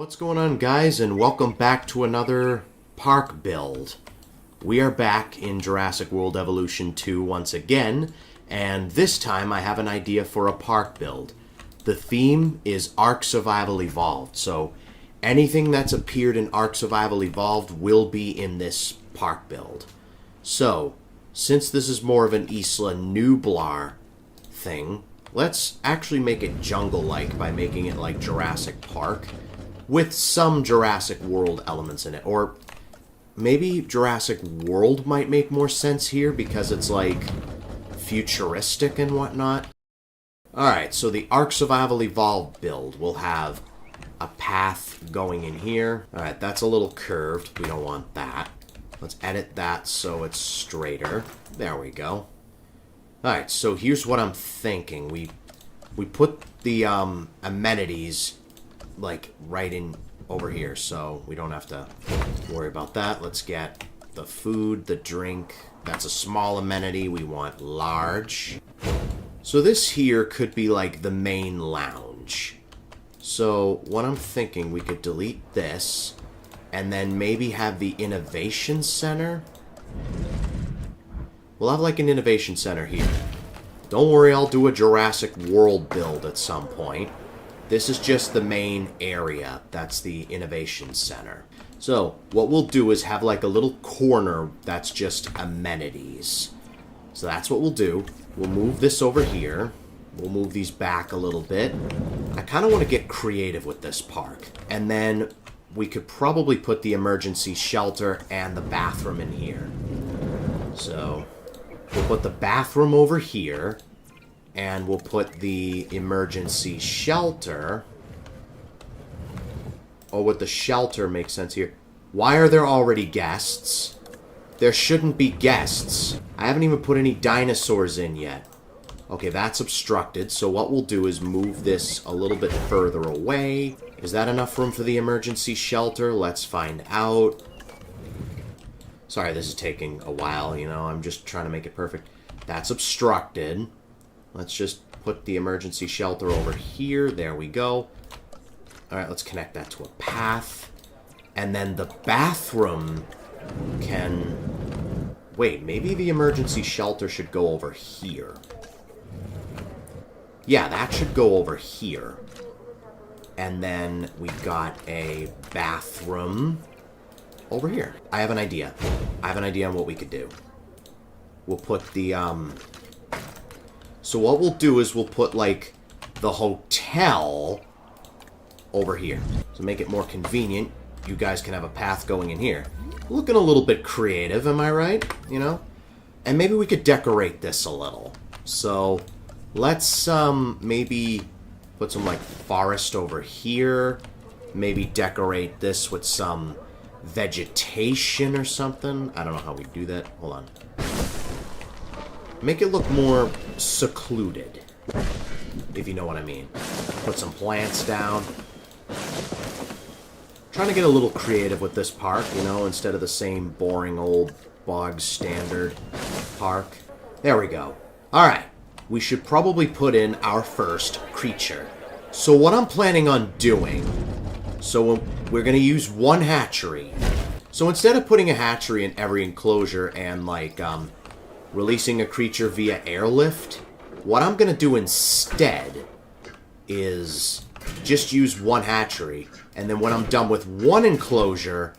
What's going on, guys, and welcome back to another park build. We are back in Jurassic World Evolution 2 once again, and this time I have an idea for a park build. The theme is Ark Survival Evolved, so anything that's appeared in Ark Survival Evolved will be in this park build. So, since this is more of an Isla Nublar thing, let's actually make it jungle-like by making it like Jurassic Park, with some Jurassic World elements in it. Or maybe Jurassic World might make more sense here because it's like futuristic and whatnot. Alright, so the Ark Survival Evolved build will have a path going in here. Alright, that's a little curved. We don't want that. Let's edit that so it's straighter. There we go. Alright, so here's what I'm thinking. We put the amenities like right in over here, so we don't have to worry about that. Let's get the food, the drink. That's a small amenity. We want large. So this here could be like the main lounge. So what I'm thinking, we could delete this and then maybe have the innovation center. We'll have like an innovation center here. Don't worry, I'll do a Jurassic World build at some point. This is just the main area. That's the innovation center. So what we'll do is have like a little corner that's just amenities. So that's what we'll do. We'll move this over here. We'll move these back a little bit. I kind of want to get creative with this park. And then we could probably put the emergency shelter and the bathroom in here. So we'll put the bathroom over here. And we'll put the emergency shelter. Oh, would the shelter make sense here? Why are there already guests? There shouldn't be guests. I haven't even put any dinosaurs in yet. Okay, that's obstructed. So what we'll do is move this a little bit further away. Is that enough room for the emergency shelter? Let's find out. Sorry, this is taking a while, you know. I'm just trying to make it perfect. That's obstructed. Let's just put the emergency shelter over here. There we go. Alright, let's connect that to a path. And then the bathroom can... Wait, maybe the emergency shelter should go over here. Yeah, that should go over here. And then we've got a bathroom over here. I have an idea. I have an idea on what we could do. We'll put the, So what we'll do is we'll put, like, the hotel over here. To make it more convenient, you guys can have a path going in here. Looking a little bit creative, am I right? You know? And maybe we could decorate this a little. So, let's, maybe put some, like, forest over here. Maybe decorate this with some vegetation or something. I don't know how we do that. Hold on. Make it look more secluded, if you know what I mean. Put some plants down. Trying to get a little creative with this park, you know, instead of the same boring old bog standard park. There we go. Alright, we should probably put in our first creature. So what I'm planning on doing, so we're going to use one hatchery. So instead of putting a hatchery in every enclosure and like, releasing a creature via airlift, what I'm going to do instead is just use one hatchery, and then when I'm done with one enclosure,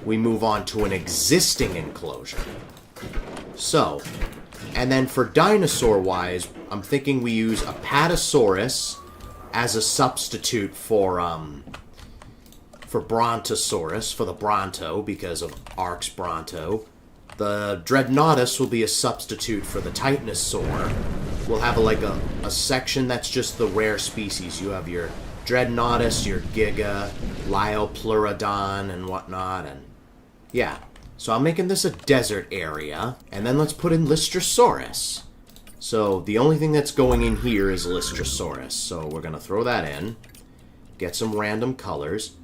we move on to an existing enclosure. So, and then for dinosaur-wise, I'm thinking we use a Patasaurus as a substitute for Brontosaurus, for the Bronto, because of Ark's Bronto. The Dreadnoughtus will be a substitute for the Titanosaur. We'll have a section that's just the rare species. You have your Dreadnoughtus, your Giga, Liopleurodon, and whatnot, and yeah. So I'm making this a desert area, and then let's put in Lystrosaurus. So the only thing that's going in here is Lystrosaurus, so we're going to throw that in. Get some random colors.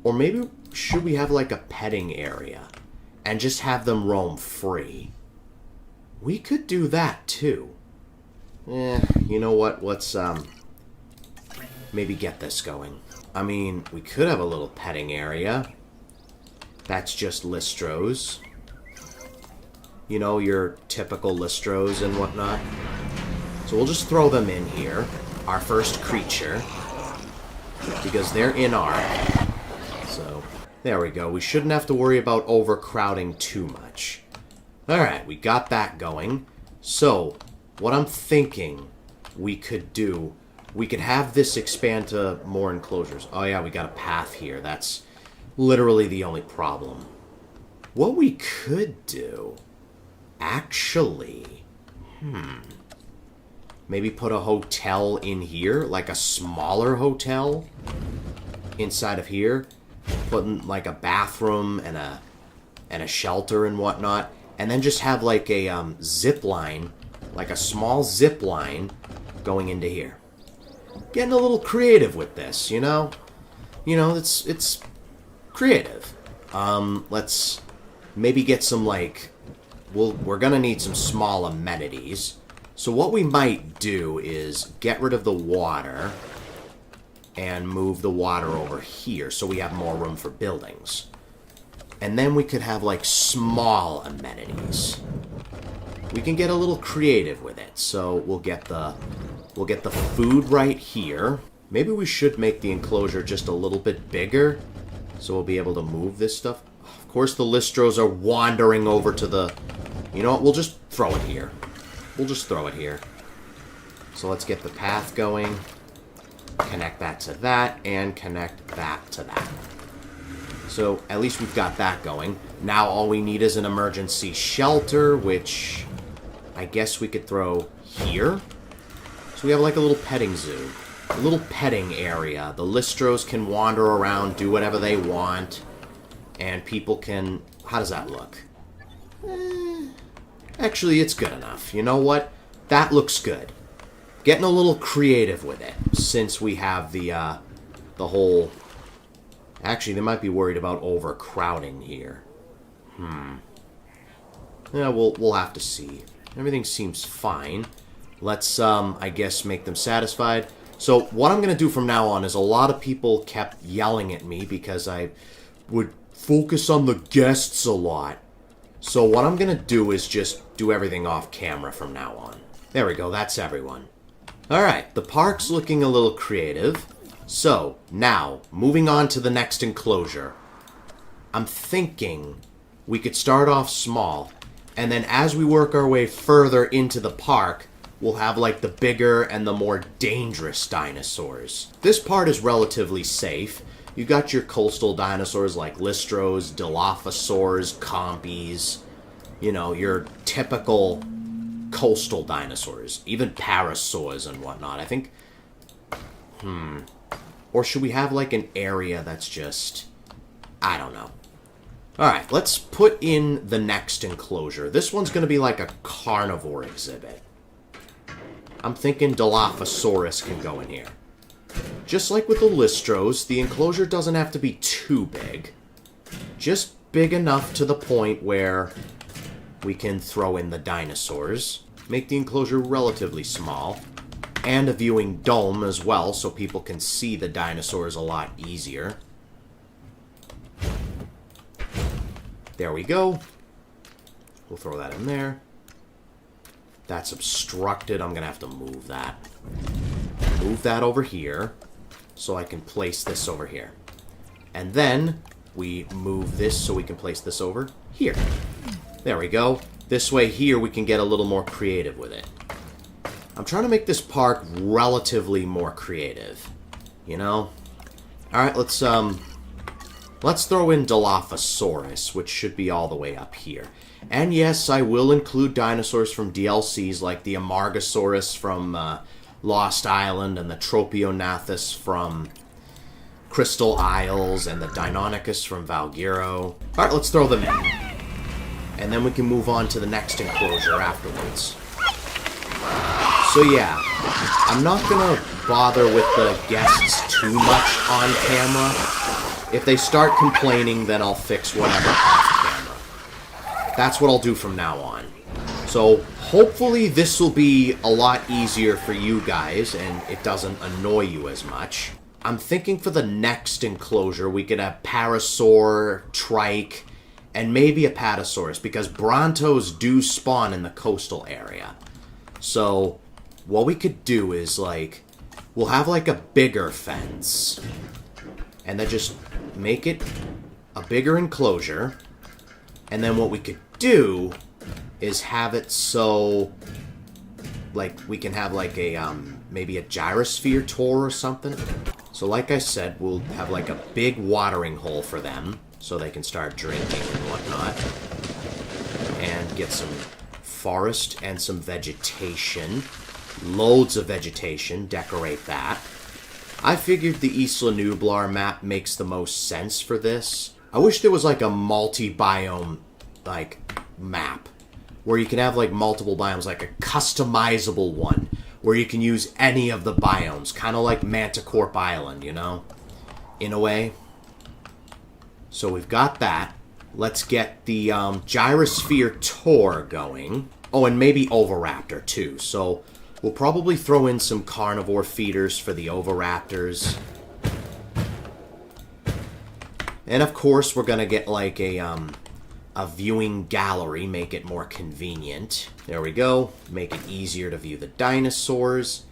Or maybe should we have like a petting area? And just have them roam free. We could do that, too. You know what? Let's, maybe get this going. I mean, we could have a little petting area. That's just listros. You know, your typical listros and whatnot. So we'll just throw them in here. Our first creature. Because they're in Ark. So, there we go. We shouldn't have to worry about overcrowding too much. Alright, we got that going. So, what I'm thinking we could do... We could have this expand to more enclosures. Oh yeah, we got a path here. That's literally the only problem. What we could do... Actually... Maybe put a hotel in here, like a smaller hotel inside of here. Putting like a bathroom and a shelter and whatnot. And then just have like a zip line, like a small zip line going into here. Getting a little creative with this, you know? You know, it's creative. Let's maybe get some like... We're gonna need some small amenities. So what we might do is get rid of the water and move the water over here so we have more room for buildings. And then we could have like small amenities. We can get a little creative with it. So we'll get the food right here. Maybe we should make the enclosure just a little bit bigger so we'll be able to move this stuff. Of course the listros are wandering over to the... You know what? We'll just throw it here. We'll just throw it here. So let's get the path going. Connect that to that. And connect that to that. So at least we've got that going. Now all we need is an emergency shelter, which I guess we could throw here. So we have like a little petting zoo. A little petting area. The listros can wander around, do whatever they want. And people can... How does that look? Actually, it's good enough. You know what? That looks good. Getting a little creative with it, since we have the whole... Actually, they might be worried about overcrowding here. Yeah, we'll have to see. Everything seems fine. Let's, I guess, make them satisfied. So, what I'm going to do from now on is a lot of people kept yelling at me because I would focus on the guests a lot. So what I'm going to do is just do everything off camera from now on. There we go, that's everyone. Alright, the park's looking a little creative. So, now, moving on to the next enclosure. I'm thinking we could start off small, and then as we work our way further into the park, we'll have like the bigger and the more dangerous dinosaurs. This part is relatively safe. You got your coastal dinosaurs like Listros, Dilophosaurs, Compies, you know, your typical coastal dinosaurs, even Parasaurs and whatnot. I think, or should we have like an area that's just, I don't know. Alright, let's put in the next enclosure. This one's going to be like a carnivore exhibit. I'm thinking Dilophosaurus can go in here. Just like with the Listros, the enclosure doesn't have to be too big. Just big enough to the point where we can throw in the dinosaurs. Make the enclosure relatively small. And a viewing dome as well, so people can see the dinosaurs a lot easier. There we go. We'll throw that in there. That's obstructed. I'm going to have to move that. Move that over here. So I can place this over here. And then we move this so we can place this over here. There we go. This way here we can get a little more creative with it. I'm trying to make this park relatively more creative. You know? Alright, let's throw in Dilophosaurus, which should be all the way up here. And yes, I will include dinosaurs from DLCs like the Amargasaurus from Lost Island and the Tropionathus from Crystal Isles and the Deinonychus from Valguero. Alright, let's throw them in. And then we can move on to the next enclosure afterwards. So yeah, I'm not going to bother with the guests too much on camera. If they start complaining, then I'll fix whatever off camera. That's what I'll do from now on. So hopefully this will be a lot easier for you guys and it doesn't annoy you as much. I'm thinking for the next enclosure, we could have Parasaur, Trike, and maybe a Patasaurus, because Brontos do spawn in the coastal area. So, what we could do is, like, we'll have, like, a bigger fence. And then just make it a bigger enclosure. And then what we could do is have it so, like, we can have, like, a, maybe a gyrosphere tour or something. So, like I said, we'll have, like, a big watering hole for them so they can start drinking and whatnot. And get some forest and some vegetation. Loads of vegetation. Decorate that. I figured the Isla Nublar map makes the most sense for this. I wish there was, like, a multi-biome, like, map. Where you can have, like, multiple biomes, like a customizable one. Where you can use any of the biomes. Kind of like Manticore Island, you know? In a way. So we've got that. Let's get the gyrosphere tour going. Oh, and maybe Oviraptor, too. So we'll probably throw in some carnivore feeders for the Oviraptors. And, of course, we're going to get, like, a viewing gallery, make it more convenient. There we go. Make it easier to view the dinosaurs.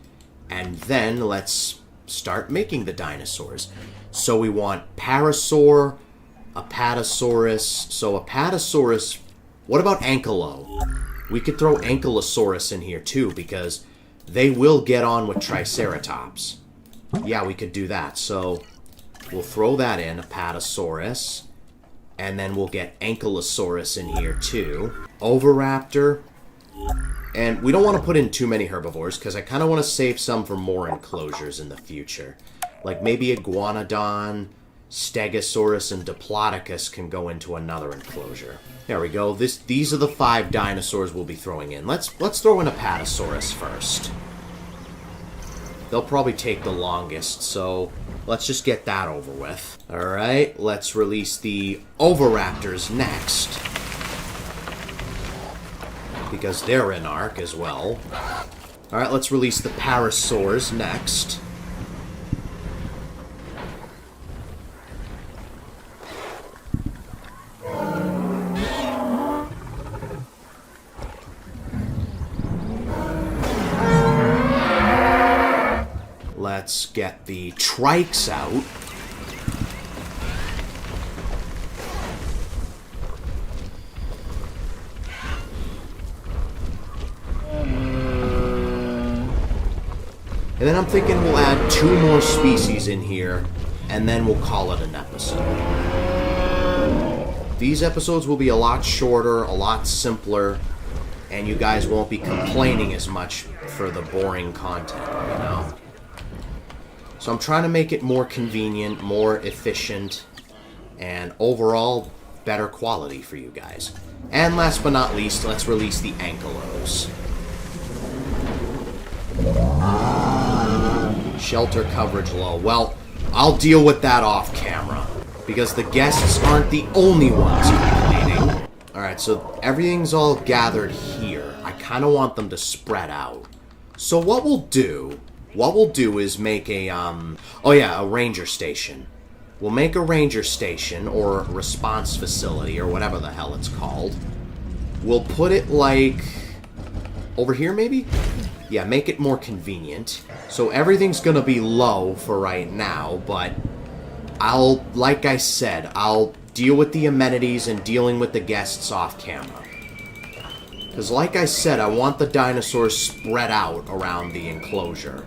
And then let's start making the dinosaurs. So we want Parasaur, a Patasaurus. So a Patasaurus... What about Ankylo? We could throw Ankylosaurus in here too, because they will get on with Triceratops. Yeah, we could do that. So we'll throw that in, a Patasaurus. And then we'll get Ankylosaurus in here too. Oviraptor. And we don't want to put in too many herbivores, because I kind of want to save some for more enclosures in the future. Like maybe Iguanodon, Stegosaurus, and Diplodocus can go into another enclosure. There we go. These are the 5 dinosaurs we'll be throwing in. Let's throw in a Patasaurus first. They'll probably take the longest, so let's just get that over with. Alright, let's release the Oviraptors next. Because they're in Ark as well. Alright, let's release the Parasaurs next. Let's get the Trikes out. And then I'm thinking we'll add 2 more species in here, and then we'll call it an episode. These episodes will be a lot shorter, a lot simpler, and you guys won't be complaining as much for the boring content, you know? So I'm trying to make it more convenient, more efficient, and overall better quality for you guys. And last but not least, let's release the Ankylos. Shelter coverage low. Well, I'll deal with that off camera, because the guests aren't the only ones complaining. Alright, so everything's all gathered here. I kind of want them to spread out. So what we'll do is make a, a ranger station. We'll make a ranger station, or response facility, or whatever the hell it's called. We'll put it, like, over here, maybe? Yeah, make it more convenient. So everything's gonna be low for right now, but like I said, I'll deal with the amenities and dealing with the guests off camera. Because like I said, I want the dinosaurs spread out around the enclosure.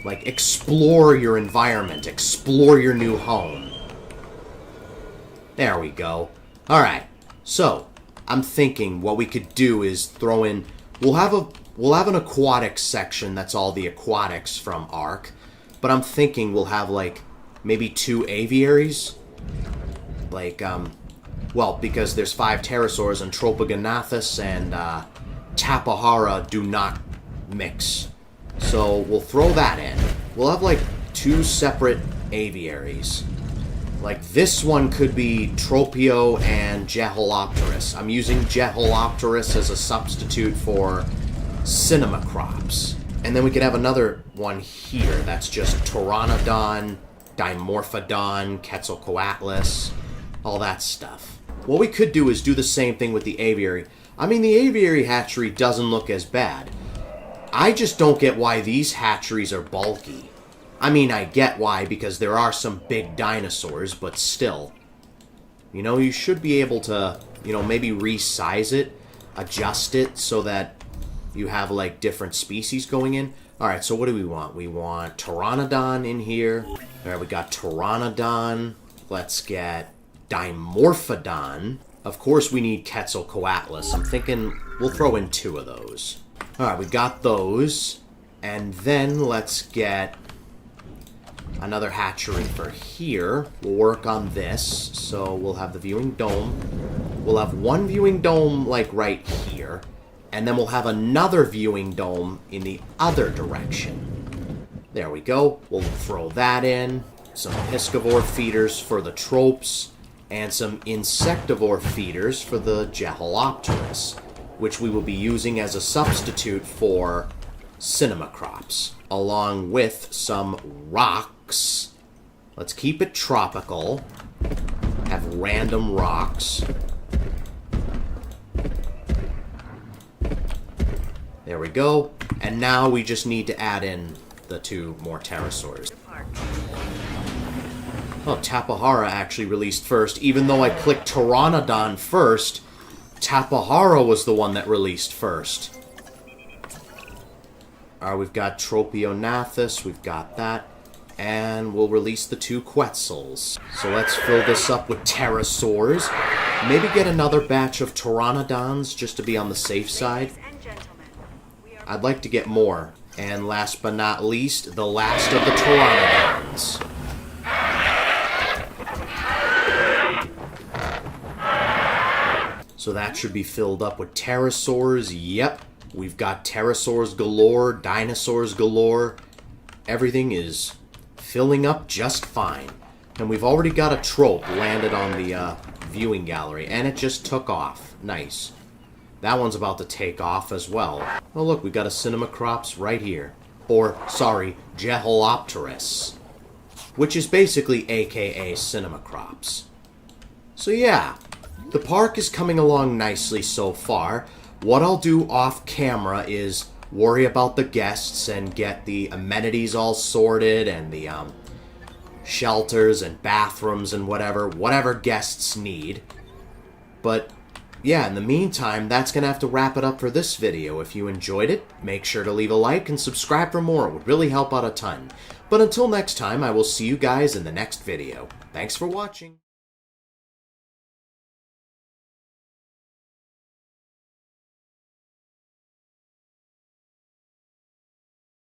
Like, explore your environment. Explore your new home. There we go. Alright. So, I'm thinking what we could do is throw in... We'll have an aquatics section that's all the aquatics from Ark. But I'm thinking we'll have, like, maybe 2 aviaries. Like, well, because there's 5 pterosaurs, and Tropognathus and Tapahara do not mix. So we'll throw that in. We'll have, like, 2 separate aviaries. Like, this one could be Tropio and Jeholopterus. I'm using Jeholopterus as a substitute for Cinnamacrops. And then we could have another one here that's just Pteranodon, Dimorphodon, Quetzalcoatlus, all that stuff. What we could do is do the same thing with the aviary. I mean, the aviary hatchery doesn't look as bad. I just don't get why these hatcheries are bulky. I mean, I get why, because there are some big dinosaurs, but still. You know, you should be able to, you know, maybe resize it, adjust it so that you have, like, different species going in. Alright, so what do we want? We want Pteranodon in here. Alright, we got Pteranodon. Let's get Dimorphodon. Of course we need Quetzalcoatlus. I'm thinking we'll throw in 2 of those. Alright, we got those. And then let's get another hatchery for here. We'll work on this. So we'll have the viewing dome. We'll have one viewing dome, like, right here. And then we'll have another viewing dome in the other direction. There we go. We'll throw that in. Some piscivore feeders for the tropes. And some insectivore feeders for the Jeholopterus, which we will be using as a substitute for cinema crops. Along with some rocks. Let's keep it tropical. Have random rocks. There we go. And now we just need to add in the 2 more pterosaurs. Oh, Tapahara actually released first. Even though I clicked Pteranodon first, Tapahara was the one that released first. Alright, we've got Tropionathus, we've got that. And we'll release the 2 Quetzals. So let's fill this up with pterosaurs. Maybe get another batch of Pteranodons just to be on the safe side. I'd like to get more. And last but not least, the last of the Pteranodons. So that should be filled up with pterosaurs. Yep, we've got pterosaurs galore, dinosaurs galore. Everything is filling up just fine. And we've already got a trope landed on the viewing gallery, and it just took off. Nice. That one's about to take off as well. Oh look, we got a cinema crops right here. Or, sorry, Jeholopterus. Which is basically AKA cinema crops. So yeah, the park is coming along nicely so far. What I'll do off camera is worry about the guests and get the amenities all sorted and the shelters and bathrooms and whatever guests need. But yeah, in the meantime, that's going to have to wrap it up for this video. If you enjoyed it, make sure to leave a like and subscribe for more. It would really help out a ton. But until next time, I will see you guys in the next video. Thanks for watching.